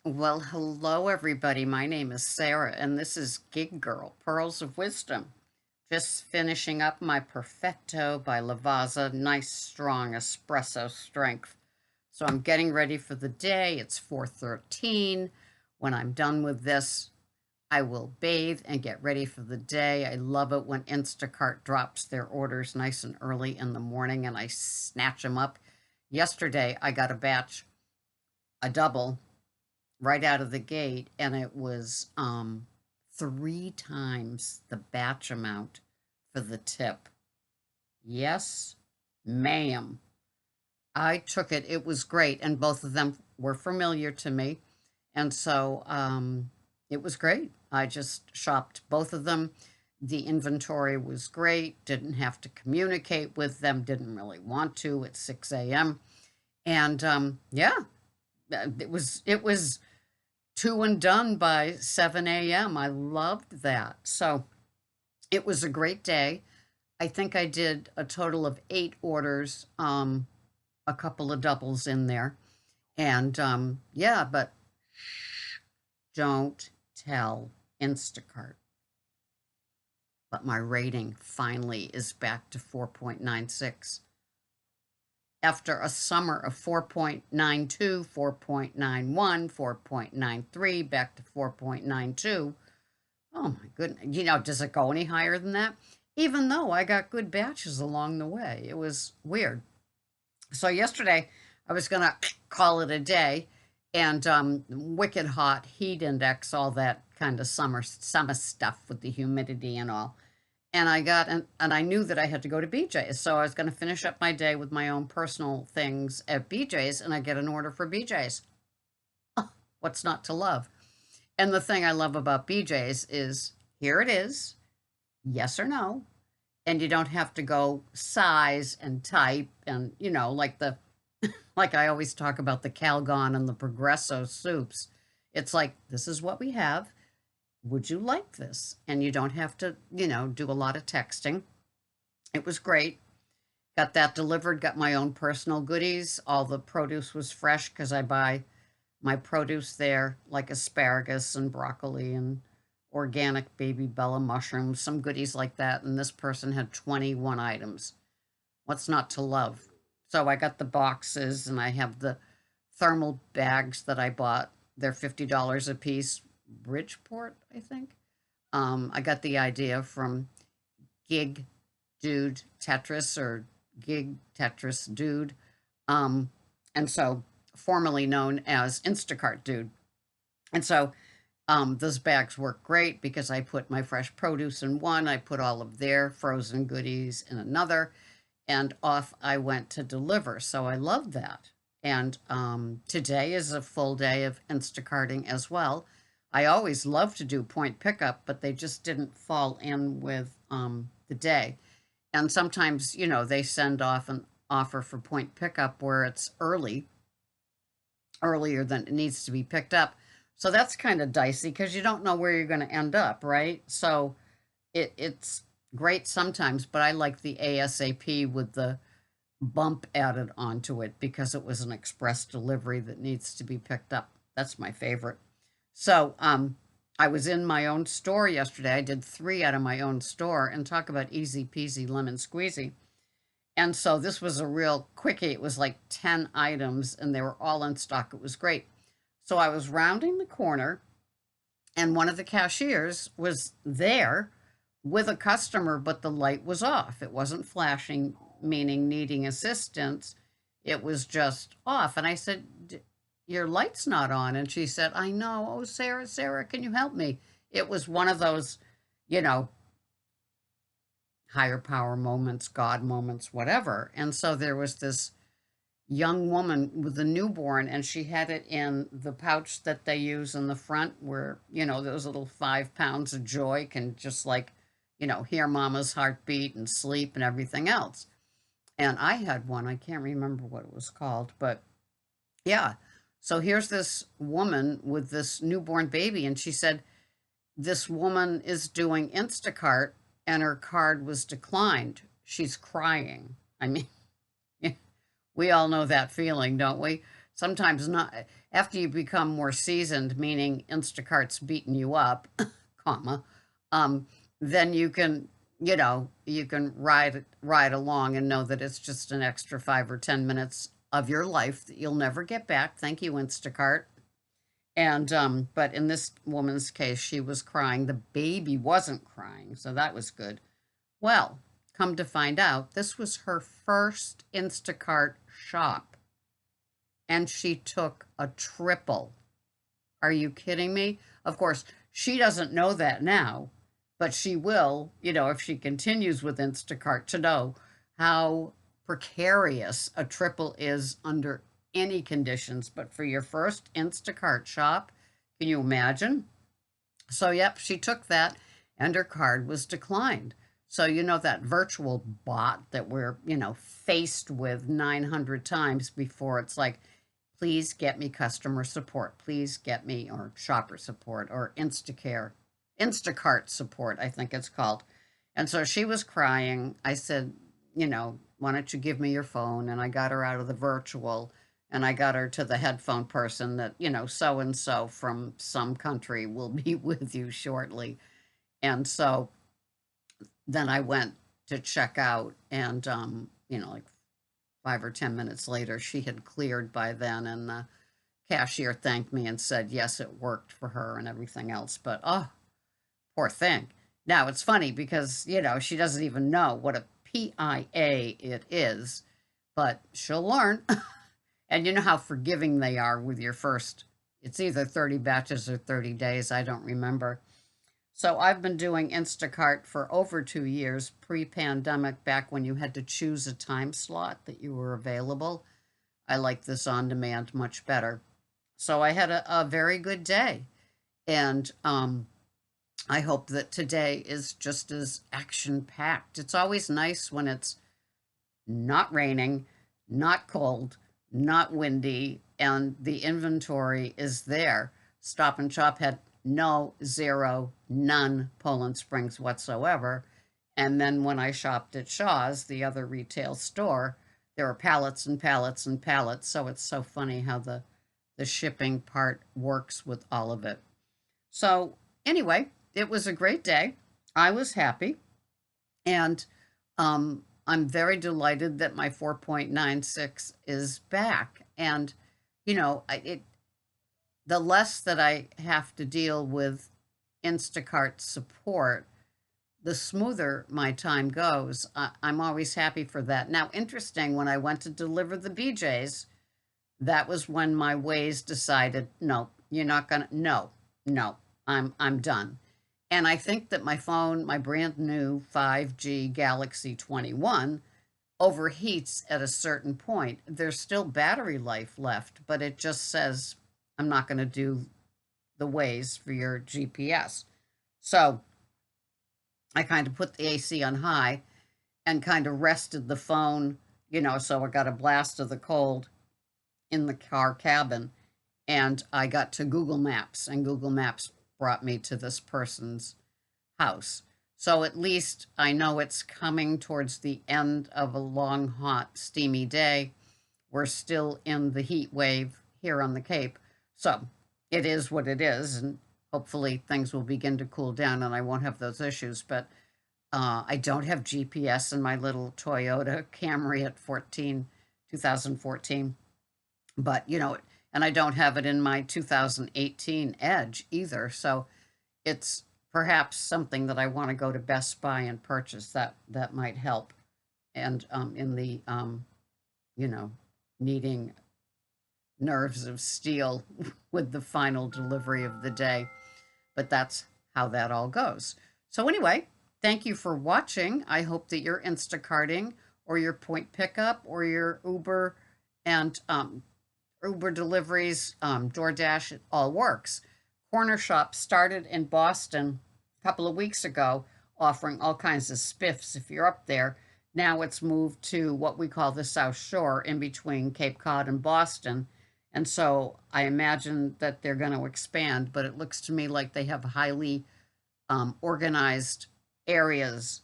Well, hello everybody. My name is Sarah and this is Gig Girl, Pearls of Wisdom. Just finishing up my Perfetto by Lavazza, nice strong espresso strength. So I'm getting ready for the day. It's 4:13. When I'm done with this, I will bathe and get ready for the day. I love it when Instacart drops their orders nice and early in the morning and I snatch them up. Yesterday, I got a double right out of the gate, and it was 3 times the batch amount for the tip. Yes, ma'am. I took it. It was great, and both of them were familiar to me, and so it was great. I just shopped both of them. The inventory was great. Didn't have to communicate with them. Didn't really want to at 6 a.m. And yeah, it was two and done by 7 a.m. I loved that. So it was a great day. I think I did a total of 8 orders, a couple of doubles in there. And yeah, but don't tell Instacart. But my rating finally is back to 4.96. After a summer of 4.92, 4.91, 4.93, back to 4.92. Oh my goodness. Does it go any higher than that? Even though I got good batches along the way. It was weird. So yesterday I was going to call it a day, and wicked hot heat index, all that kind of summer stuff with the humidity and all. And I knew that I had to go to BJ's. So I was going to finish up my day with my own personal things at BJ's, and I get an order for BJ's. Oh, what's not to love? And the thing I love about BJ's is here it is, yes or no. And you don't have to go size and type and, like I always talk about the Calgon and the Progresso soups. It's like, this is what we have. Would you like this? And you don't have to, do a lot of texting. It was great. Got that delivered, got my own personal goodies. All the produce was fresh because I buy my produce there, like asparagus and broccoli and organic baby Bella mushrooms, some goodies like that. And this person had 21 items. What's not to love? So I got the boxes and I have the thermal bags that I bought. They're $50 a piece. Bridgeport, I think. I got the idea from Gig Dude Tetris or Gig Tetris Dude. And so formerly known as Instacart Dude. And so those bags work great because I put my fresh produce in one, I put all of their frozen goodies in another, and off I went to deliver. So I love that. And today is a full day of Instacarting as well. I always love to do point pickup, but they just didn't fall in with the day. And sometimes, they send off an offer for point pickup where it's earlier than it needs to be picked up. So that's kind of dicey because you don't know where you're going to end up, right? So it's great sometimes, but I like the ASAP with the bump added onto it because it was an express delivery that needs to be picked up. That's my favorite. So I was in my own store yesterday. I did 3 out of my own store, and talk about easy peasy lemon squeezy. And so this was a real quickie. It was like 10 items and they were all in stock. It was great. So I was rounding the corner and one of the cashiers was there with a customer, but the light was off. It wasn't flashing, meaning needing assistance. It was just off. And I said, your light's not on. And she said, I know. Oh, Sarah, can you help me? It was one of those, you know, higher power moments, God moments, whatever. And so there was this young woman with a newborn, and she had it in the pouch that they use in the front where, those little 5 pounds of joy can just like, hear mama's heartbeat and sleep and everything else. And I had one, I can't remember what it was called, but yeah. So here's this woman with this newborn baby, and she said, this woman is doing Instacart and her card was declined. She's crying. I mean, we all know that feeling, don't we? Sometimes not. after you become more seasoned, meaning Instacart's beating you up, comma, um, then you can, you can ride along and know that it's just an extra 5 or 10 minutes of your life that you'll never get back. Thank you, Instacart. And but in this woman's case, she was crying. The baby wasn't crying, so that was good. Well, come to find out, this was her first Instacart shop, and she took a triple. Are you kidding me? Of course, she doesn't know that now, but she will, if she continues with Instacart, to know how precarious a triple is under any conditions. But for your first Instacart shop, can you imagine? So, yep, she took that and her card was declined. So, that virtual bot that we're, faced with 900 times before it's like, please get me customer support. Please get me, or shopper support, or Instacart support, I think it's called. And so she was crying. I said, why don't you give me your phone? And I got her out of the virtual and I got her to the headphone person that, so and so from some country will be with you shortly. And so then I went to check out, and, like 5 or 10 minutes later, she had cleared by then, and the cashier thanked me and said, yes, it worked for her and everything else. But, oh, poor thing. Now, it's funny because, she doesn't even know what a PIA it is, but she'll learn. And you know how forgiving they are with your first, it's either 30 batches or 30 days, I don't remember. So I've been doing Instacart for over 2 years, pre-pandemic, back when you had to choose a time slot that you were available. I like this on demand much better. So I had a very good day. And I hope that today is just as action-packed. It's always nice when it's not raining, not cold, not windy, and the inventory is there. Stop and Shop had no, zero, none Poland Springs whatsoever. And then when I shopped at Shaw's, the other retail store, there were pallets and pallets and pallets. So it's so funny how the shipping part works with all of it. So anyway, it was a great day. I was happy. And I'm very delighted that my 4.96 is back. And, the less that I have to deal with Instacart support, the smoother my time goes. I'm always happy for that. Now, interesting, when I went to deliver the BJs, that was when my Waze decided, no, you're not gonna, no, I'm done. And I think that my phone, my brand new 5G Galaxy 21, overheats at a certain point. There's still battery life left, but it just says, I'm not going to do the Waze for your GPS. So I kind of put the AC on high and kind of rested the phone, so I got a blast of the cold in the car cabin. And I got to Google Maps, and Google Maps brought me to this person's house. So at least I know it's coming towards the end of a long, hot, steamy day. We're still in the heat wave here on the Cape. So it is what it is, and hopefully things will begin to cool down and I won't have those issues. But I don't have GPS in my little Toyota Camry at 2014. But, and I don't have it in my 2018 Edge either. So it's perhaps something that I want to go to Best Buy and purchase. That might help. And in the, needing nerves of steel with the final delivery of the day. But that's how that all goes. So anyway, thank you for watching. I hope that you're Instacarting or your point pickup or your Uber and Uber deliveries, DoorDash, it all works. Corner Shop started in Boston a couple of weeks ago, offering all kinds of spiffs if you're up there. Now it's moved to what we call the South Shore, in between Cape Cod and Boston. And so I imagine that they're going to expand, but it looks to me like they have highly organized areas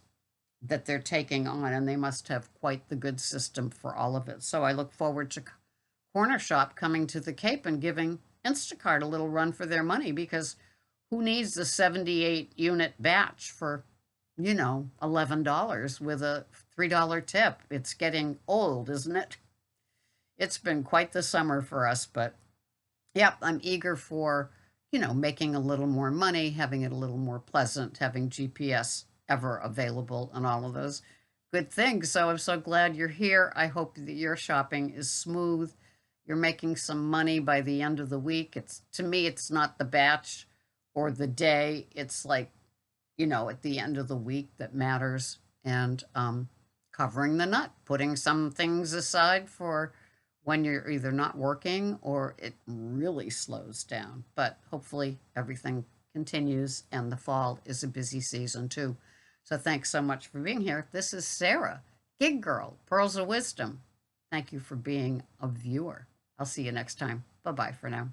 that they're taking on, and they must have quite the good system for all of it. So I look forward to corner shop coming to the Cape and giving Instacart a little run for their money, because who needs a 78 unit batch for, $11 with a $3 tip? It's getting old, isn't it? It's been quite the summer for us, but yep, I'm eager for, making a little more money, having it a little more pleasant, having GPS ever available, and all of those good things. So I'm so glad you're here. I hope that your shopping is smooth. You're making some money by the end of the week. To me, it's not the batch or the day. It's like, at the end of the week that matters. And covering the nut, putting some things aside for when you're either not working or it really slows down. But hopefully everything continues, and the fall is a busy season too. So thanks so much for being here. This is Sarah, Gig Girl, Pearls of Wisdom. Thank you for being a viewer. I'll see you next time. Bye-bye for now.